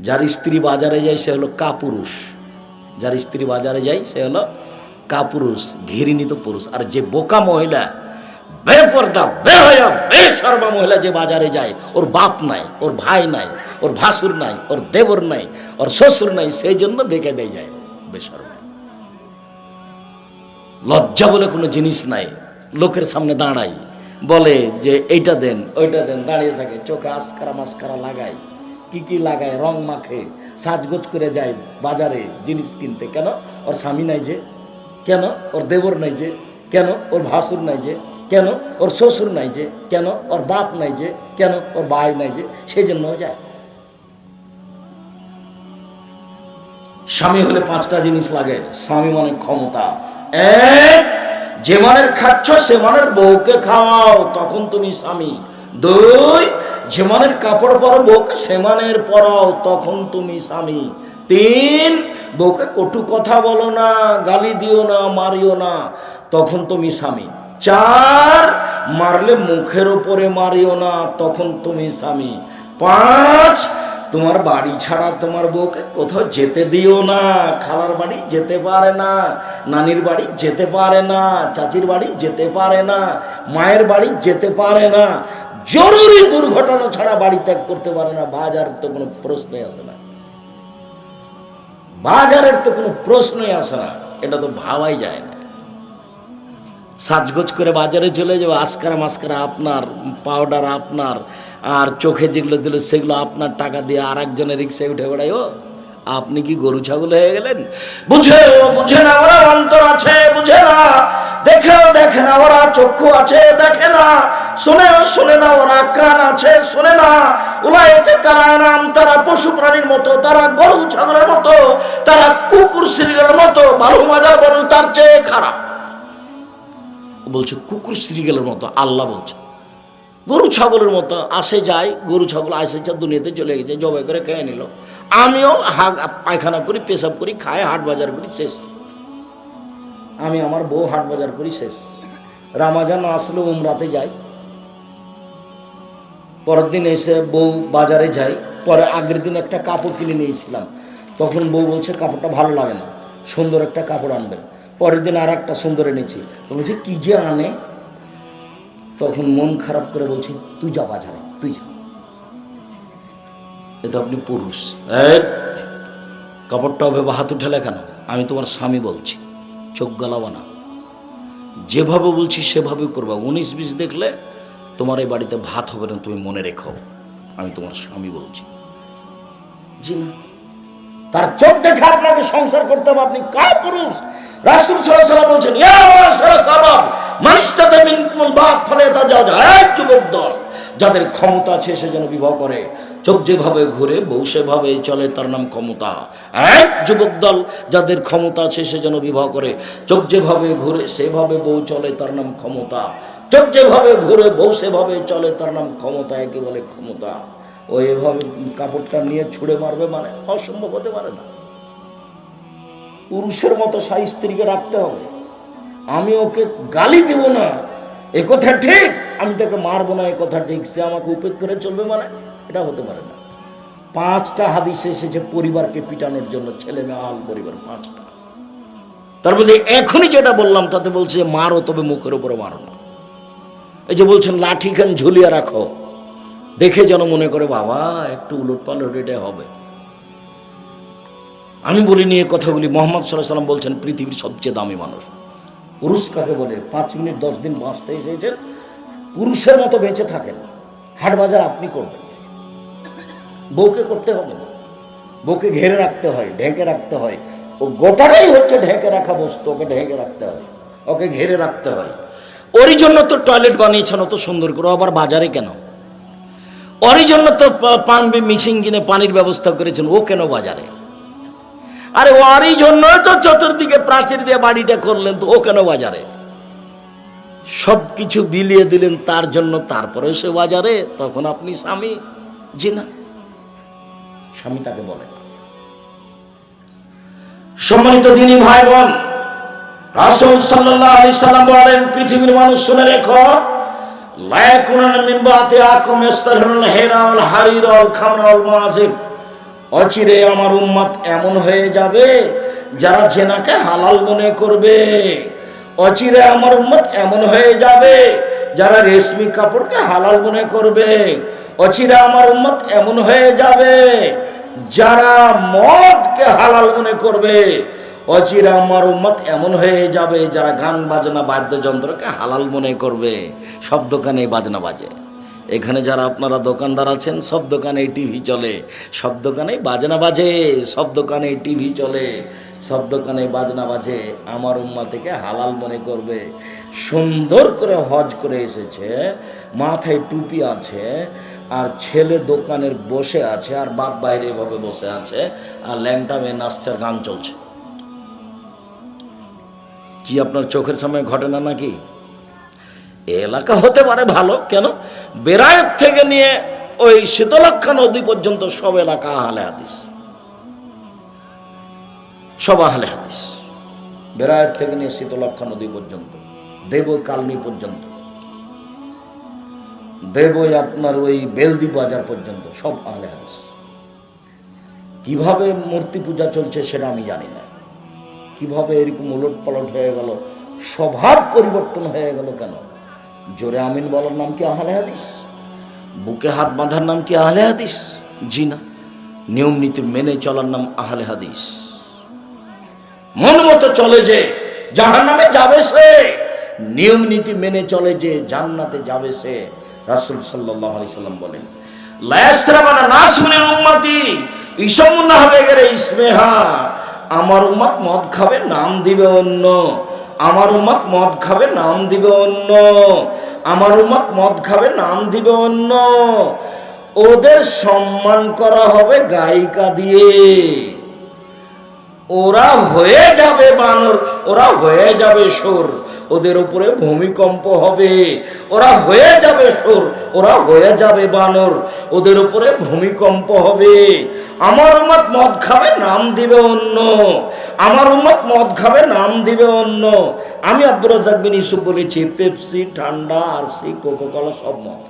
যার স্ত্রী বাজারে যায় সে হলো কাপুরুষ, যার স্ত্রী বাজারে যায় সে হলো কাপুরুষ, ঘৃণিত পুরুষ। আর যে বোকা মহিলা, বেপরদা, বেহায়া, বেশরমা মহিলা যে বাজারে যায়, ওর বাপ নাই, ওর ভাই নাই, ওর ভাসুর নাই, ওর দেবর নাই, ওর শ্বশুর নাই, সেই জন্য বেঁকে দিয়ে যায় বেশরমা। লজ্জা বলে কোনো জিনিস নাই। লোকের সামনে দাঁড়াই, বলে যে এইটা দেন ওইটা দেন, দাঁড়িয়ে থাকে, চোখে আসকারা মাস্কারা লাগায়, কি কি লাগায়, রং মাখে, সাজগোজ করে যায় বাজারে জিনিস কিনতে। কেন? ওর স্বামী নাই যে, কেন? ওর দেবর নাই যে, কেন? ওর ভাসুর নাই যে, কেন? ওর শ্বশুর নাই যে, কেন? ওর বাপ নাই যে, কেন? ওর ভাই নাই যে, সেই জন্য যায়। স্বামী হলে 5টা জিনিস লাগে। স্বামী মানে ক্ষমতা। এক, যে মানের খাচ্ছ সে মানের বউকে খাওয়াও, তখন তুমি স্বামী। 2, যে মানের কাপড় পরো বউকে সে মানের পরাও, তখন তুমি স্বামী। 3, বউকে কটু কথা বলো না, গালি দিও না, মারিও না, তখন তুমি স্বামী। 4, মারলে মুখের উপরে মারিও না, তখন তুমি স্বামী। 5, তোমার বাড়ি ছাড়া তোমার বউকে কোথাও যেতে দিও না। খালার বাড়ি যেতে পারে না, নানির বাড়ি যেতে পারে না, চাচির বাড়ি যেতে পারে না, মায়ের বাড়ি যেতে পারে না, জরুরি দুর্ঘটনা ছাড়া বাড়ি ত্যাগ করতে পারে না। বাজারের তো কোনো প্রশ্নই আসে না, বাজারের তো কোনো প্রশ্নই আসে না, এটা তো ভাবাই যায় না। সাজগোজ করে বাজারে চলে যাবে, আসকারা মাস্কারা আপনার, পাউডার আপনার, আর চোখে যেগুলো দিল সেগুলো আপনার, টাকা দিয়ে আর একজনের রিক্সায় উঠে বেড়াই। ও আপনি কি গরু ছাগল হয়ে গেলেন? বুঝে না ওরা অন্তর আছে, বুঝে না, দেখে না ওরা চক্ষু আছে, দেখে না, শোনে না ওরা কান আছে, শোনে না। উলাইকা কারানাম, তারা পশু প্রাণীর মতো, তারা গরু ছাগলের মতো, তারা কুকুর শ্রীগেলের মতো, ভালো মজার বরং তার চেয়ে খারাপ। বলছে কুকুর শ্রীগেলের মতো, আল্লাহ বলছে গরু ছাগলের মতো আসে যায়, গরু ছাগল আসে দুনিয়াতে চলে গেছে, জবাই করে খেয়ে নিল। আমিও পায়খানা করি, পেশাব করি, খাই, হাট বাজার করি, শেষ। আমি আমার বউ হাট বাজার করি, শেষ। রামাজান আসলে উমরাতে যাই, পরের দিন এসে বউ বাজারে যাই, পরে আগের দিন একটা কাপড় কিনে নিয়েছিলাম, তখন বউ বলছে কাপড়টা ভালো লাগে না, সুন্দর একটা কাপড় আনবেন। পরের দিন আর একটা সুন্দর এনেছি, তো বলছে কি যে আনে, তখন মন খারাপ করে বলছি তুই যা বাজারে, তুই যা। এ তো আপনি পুরুষ, কাপড়টা হবে হাত উঠেলে কেন? আমি তোমার স্বামী বলছি, চোখ গলাবো না, যেভাবে বলছি সেভাবে করবা। 19-20 দেখলে তোমার এই বাড়িতে ভাত হবে না, তুমি মনে রেখো, আমি তোমার স্বামী বলছি। জি না, তার চোখ দেখে আপনাকে সংসার করতে হবে, আপনি কার পুরুষ? রাসূল সাল্লাল্লাহু আলাইহি ওয়াসাল্লাম বলেছেন, ইয়া মাশারা সাবাব মানিস্তাতা মিনকুমুল বাত ফালাতাজাওয়াজ। এক যুবক দল, যাদের ক্ষমতা আছে সে যেন বিবাহ করে। চোখ যেভাবে ঘুরে বউ সেভাবে চলে, তার নাম ক্ষমতা। এক যুবক দল, যাদের ক্ষমতা আছে সে যেন বিবাহ করে। চোখ যেভাবে ঘুরে সেভাবে বউ চলে, তার নাম ক্ষমতা। চোখ যেভাবে ঘুরে বউ সেভাবে চলে, তার নাম ক্ষমতা। একে বলে ক্ষমতা। ও এভাবে কাপড়টা নিয়ে ছুঁড়ে মারবে মানে অসম্ভব হতে পারে না। পুরুষের মতো স্ত্রীকে রাখতে হবে। আমি ওকে গালি দেব না এ কথা ঠিক, আমি তাকে মারবো না এ কথা ঠিক, সে আমাকে উপেক্ষা করে চলবে মানে এটা হতে পারে না। 5টা হাদিস এসেছে পরিবারকে পিটানোর জন্য, ছেলে মেয়ে আল পরিবার 5টা। তার মধ্যে এখনই যেটা বললাম তাতে বলছে মারো, তবে মুখের উপরে মারো না। এই যে বলছেন লাঠি খান ঝুলিয়ে রাখো, দেখে যেন মনে করে বাবা একটু উলট পালট এটা হবে। আমি বলিনি এ কথাগুলি, মুহাম্মদ সাল্লাল্লাহু আলাইহি ওয়াসাল্লাম বলছেন পৃথিবীর সবচেয়ে দামি মানুষ পুরুষ কাকে বলে। 5 মিনিট 10 দিন বাঁচতে এসেছেন, পুরুষের মতো বেঁচে থাকেন। হাট বাজার আপনি করবেন, বউকে করতে হবে না। বউকে ঘেরে রাখতে হয়, ঢেকে রাখতে হয়। ও গোটাটাই হচ্ছে ঢেকে রাখা বস্তু, ওকে ঢেকে রাখতে হয়, ওকে ঘেরে রাখতে হয়। ওরই জন্য তো টয়লেট বানিয়েছেন অত সুন্দর করে, আবার বাজারে কেন? ওরই জন্য তো মিক্সিং কিনে পানির ব্যবস্থা করেছেন, ও কেন বাজারে? আরে ওরই জন্য তো চতুর্দিকে প্রাচীর দিয়ে বাড়িটা করলেন, তো ও কেন বাজারে? সবকিছু বিলিয়ে দিলেন তার জন্য, তারপরে সে বাজারে, তখন আপনি স্বামী? জি না, স্বামী তাকে বলে না। সম্মানিত দিনী ভাই বোন, রাসূল সাল্লাল্লাহু আলাইহি সাল্লাম বলেন পৃথিবীর মানুষ শুনে রেখো, লা ইয়াকুনা মিন বাতিআকুম ইস্তারহুল হিরা ওয়াল হারির ওয়াল খামরা ওয়াল মাযিব অচিরে আমার উম্মত এমন হয়ে যাবে যারা জেনাকে হালাল মনে করবে। অচিরে আমার উম্মত এমন হয়ে যাবে যারা রেশমি কাপড়কে হালাল মনে করবে। অচিরে আমার উম্মত এমন হয়ে যাবে যারা মদকে হালাল মনে করবে। অচিরে আমার উম্মত এমন হয়ে যাবে যারা গান বাজনা বাদ্যযন্ত্রকে হালাল মনে করবে। সব দোকানে বাজনা বাজে। এখানে যারা আপনারা দোকানদার আছেন, সব দোকানে টিভি চলে, সব দোকানে বাজনা বাজে, সব দোকানে টিভি চলে, সব দোকানে বাজনা বাজে। আমার উম্মা থেকে হালাল মনে করবে। সুন্দর করে হজ করে এসেছে, মাথায় টুপি আছে, আর ছেলে দোকানের বসে আছে, আর বাপ বাইরে এভাবে বসে আছে, আর ল্যাংটা মেয়ে নাচছে, আর গান চলছে। কি আপনার চোখের সামনে ঘটে না নাকি? এলাকা হতে পারে ভালো, কেন? বেরায়েত থেকে নিয়ে ওই শীতলক্ষা নদী পর্যন্ত সব এলাকা আহলে হাদিস, সব আহলে হাদিস। বেরায়েত থেকে নিয়ে শীতলক্ষা নদী পর্যন্ত, দেব কালনি পর্যন্ত, দেব আপনার ওই বেলদি বাজার পর্যন্ত, সব আহলে হাদিস। কিভাবে মূর্তি পূজা চলছে সেটা আমি জানি না। কিভাবে এরকম উলট পালট হয়ে গেল, স্বভাব পরিবর্তন হয়ে গেল কেন? জোরে আমিন বলার নাম কি আহলে হাদিস? বুকে হাত বাঁধার নাম কি আহলে হাদিস? জি না। নিয়ম নীতি মেনে চলার নাম আহলে হাদিস। মন মতো চলে যে জাহান্নামে যাবে সে, নিয়ম নীতি মেনে চলে যে জান্নাতে যাবে সে। রাসূল সাল্লাল্লাহু আলাইহি সাল্লাম বলেন, লা ইয়াসরাবানা নাস মিনাল উম্মতি ইসমুন্না হবে গেরে ইসমেহা। আমার উম্মত মদ খাবে, নাম দিবে অন্য। আমার উম্মত মদ খাবে, নাম দিবে অন্য। আমার উম্মত মদ খাবে, নাম দিবে অন্য। ওদের সম্মান করা হবে গায়িকা দিয়ে। ওরা হয়ে যাবে বানর, ওরা হয়ে যাবে সুর, ওদের উপরে ভূমিকম্প হবে। ওরা হয়ে যাবে সুর, ওরা হয়ে যাবে বানর, ওদের উপরে ভূমিকম্প হবে। আমার উম্মত মদ খাবে, নাম দিবে অন্য। আমার উম্মত মদ খাবে, নাম দিবে অন্য। আমি আব্দুর রাজ্জাক বিন ইউসুফ বলেছি, পেপসি, ঠান্ডা, আরসি, কোকা কোলা সব মদ।